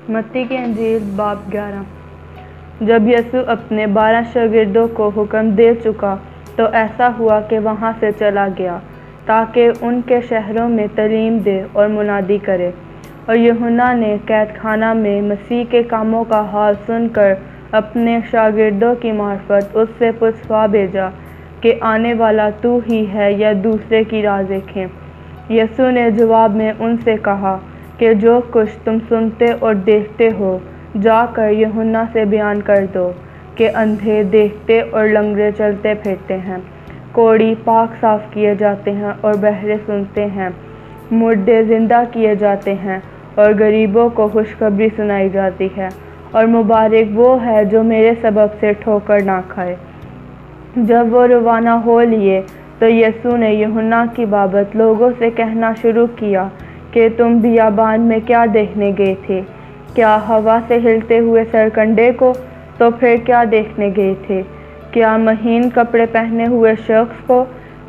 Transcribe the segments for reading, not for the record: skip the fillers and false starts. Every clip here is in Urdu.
متی کی انجیل باب 11۔ جب یسوع اپنے 12 شاگردوں کو حکم دے چکا تو ایسا ہوا کہ وہاں سے چلا گیا تاکہ ان کے شہروں میں تعلیم دے اور منادی کرے۔ اور یوحنا نے قید خانہ میں مسیح کے کاموں کا حال سن کر اپنے شاگردوں کی معرفت اس سے پوچھوا بھیجا کہ آنے والا تو ہی ہے یا دوسرے کی راہ دیکھیں۔ یسوع نے جواب میں ان سے کہا کہ جو کچھ تم سنتے اور دیکھتے ہو جا کر یوحنا سے بیان کر دو کہ اندھے دیکھتے اور لنگڑے چلتے پھرتے ہیں، کوڑی پاک صاف کیے جاتے ہیں اور بہرے سنتے ہیں، مردے زندہ کیے جاتے ہیں اور غریبوں کو خوشخبری سنائی جاتی ہے، اور مبارک وہ ہے جو میرے سبب سے ٹھوکر نہ کھائے۔ جب وہ روانہ ہو لیے تو یسوع نے یوحنا کی بابت لوگوں سے کہنا شروع کیا کہ تم بیابان میں کیا دیکھنے گئے تھے؟ کیا ہوا سے ہلتے ہوئے سرکنڈے کو؟ تو پھر کیا دیکھنے گئے تھے؟ کیا مہین کپڑے پہنے ہوئے شخص کو؟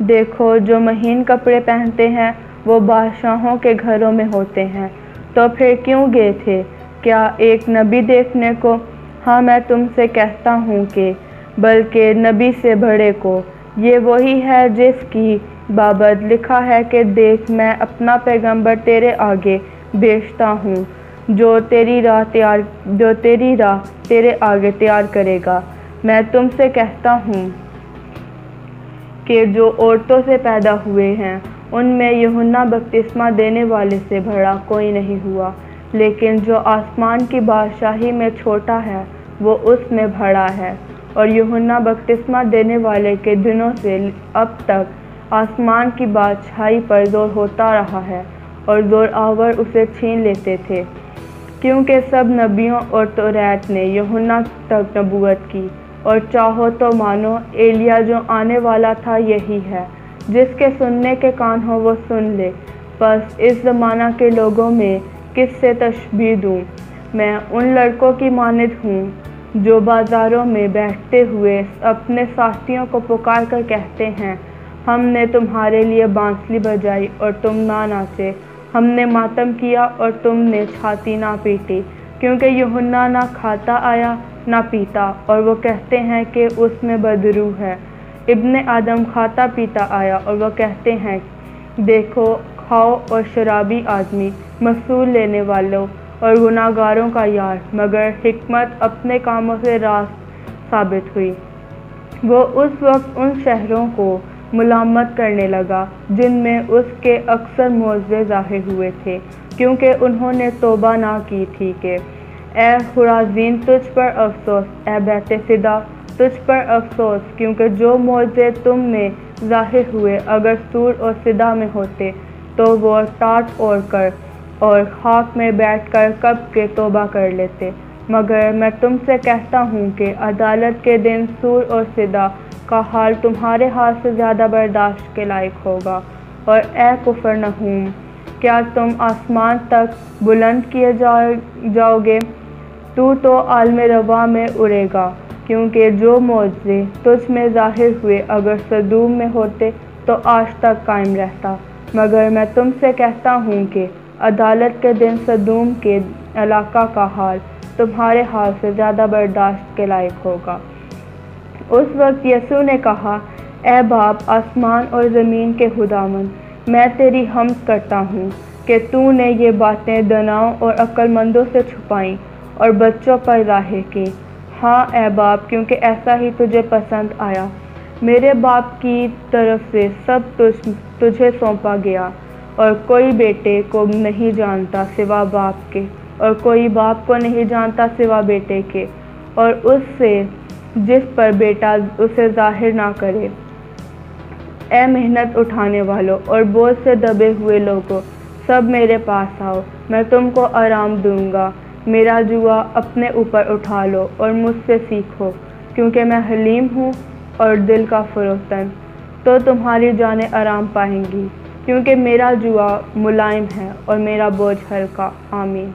دیکھو، جو مہین کپڑے پہنتے ہیں وہ بادشاہوں کے گھروں میں ہوتے ہیں۔ تو پھر کیوں گئے تھے؟ کیا ایک نبی دیکھنے کو؟ ہاں، میں تم سے کہتا ہوں کہ بلکہ نبی سے بڑے کو۔ یہ وہی ہے جس کی بابت لکھا ہے کہ دیکھ، میں اپنا پیغمبر تیرے آگے بھیجتا ہوں جو تیری راہ تیرے آگے تیار کرے گا۔ میں تم سے کہتا ہوں کہ جو عورتوں سے پیدا ہوئے ہیں ان میں یوحنا بپتسمہ دینے والے سے بڑا کوئی نہیں ہوا، لیکن جو آسمان کی بادشاہی میں چھوٹا ہے وہ اس میں بڑا ہے۔ اور یوحنا بپتسمہ دینے والے کے دنوں سے اب تک آسمان کی بادشاہی پر زور ہوتا رہا ہے اور زور آور اسے چھین لیتے تھے، کیونکہ سب نبیوں اور توریت نے یوحنا تک نبوت کی۔ اور چاہو تو مانو ایلیا جو آنے والا تھا یہی ہے۔ جس کے سننے کے کان ہو وہ سن لے۔ پس اس زمانہ کے لوگوں میں کس سے تشبیہ دوں؟ میں ان لڑکوں کی مانند ہوں جو بازاروں میں بیٹھتے ہوئے اپنے ساتھیوں کو پکار کر کہتے ہیں، ہم نے تمہارے لیے بانسری بجائی اور تم نہ ناچے، ہم نے ماتم کیا اور تم نے چھاتی نہ پیٹی، کیونکہ یوحنا نہ کھاتا آیا نہ پیتا، اور وہ کہتے ہیں کہ اس میں بدروح ہے۔ ابن آدم کھاتا پیتا آیا اور وہ کہتے ہیں، دیکھو کھاؤ اور شرابی آدمی، محصول لینے والوں اور گناہ گاروں کا یار، مگر حکمت اپنے کاموں سے راست ثابت ہوئی۔ وہ اس وقت ان شہروں کو ملامت کرنے لگا جن میں اس کے اکثر معجزے ظاہر ہوئے تھے، کیونکہ انہوں نے توبہ نہ کی تھی کہ اے خرازین تجھ پر افسوس، اے بیت صدا تجھ پر افسوس، کیونکہ جو معجزے تم میں ظاہر ہوئے اگر سور اور صدا میں ہوتے تو وہ ٹاٹ اوڑھ کر اور خاک میں بیٹھ کر کب کے توبہ کر لیتے۔ مگر میں تم سے کہتا ہوں کہ عدالت کے دن سور اور صدا کا حال تمہارے حال سے زیادہ برداشت کے لائق ہوگا۔ اور اے کفرنہوم، کیا تم آسمان تک بلند کیے جاؤ گے؟ تو عالم رواں میں اڑے گا، کیونکہ جو معجزے تجھ میں ظاہر ہوئے اگر سدوم میں ہوتے تو آج تک قائم رہتا۔ مگر میں تم سے کہتا ہوں کہ عدالت کے دن سدوم کے علاقہ کا حال تمہارے حال سے زیادہ برداشت کے لائق ہوگا۔ اس وقت یسوع نے کہا، اے باپ آسمان اور زمین کے خداوند، میں تیری حمد کرتا ہوں کہ تو نے یہ باتیں داناؤں اور عقل مندوں سے چھپائیں اور بچوں پر ظاہر کی۔ ہاں اے باپ، کیونکہ ایسا ہی تجھے پسند آیا۔ میرے باپ کی طرف سے سب تجھے سونپا گیا، اور کوئی بیٹے کو نہیں جانتا سوا باپ کے، اور کوئی باپ کو نہیں جانتا سوا بیٹے کے، اور اس سے جس پر بیٹا اسے ظاہر نہ کرے۔ اے محنت اٹھانے والوں اور بوجھ سے دبے ہوئے لوگوں، سب میرے پاس آؤ، میں تم کو آرام دوں گا۔ میرا جوا اپنے اوپر اٹھا لو اور مجھ سے سیکھو، کیونکہ میں حلیم ہوں اور دل کا فروتن، تو تمہاری جانیں آرام پائیں گی، کیونکہ میرا جوا ملائم ہے اور میرا بوجھ ہلکا۔ آمین۔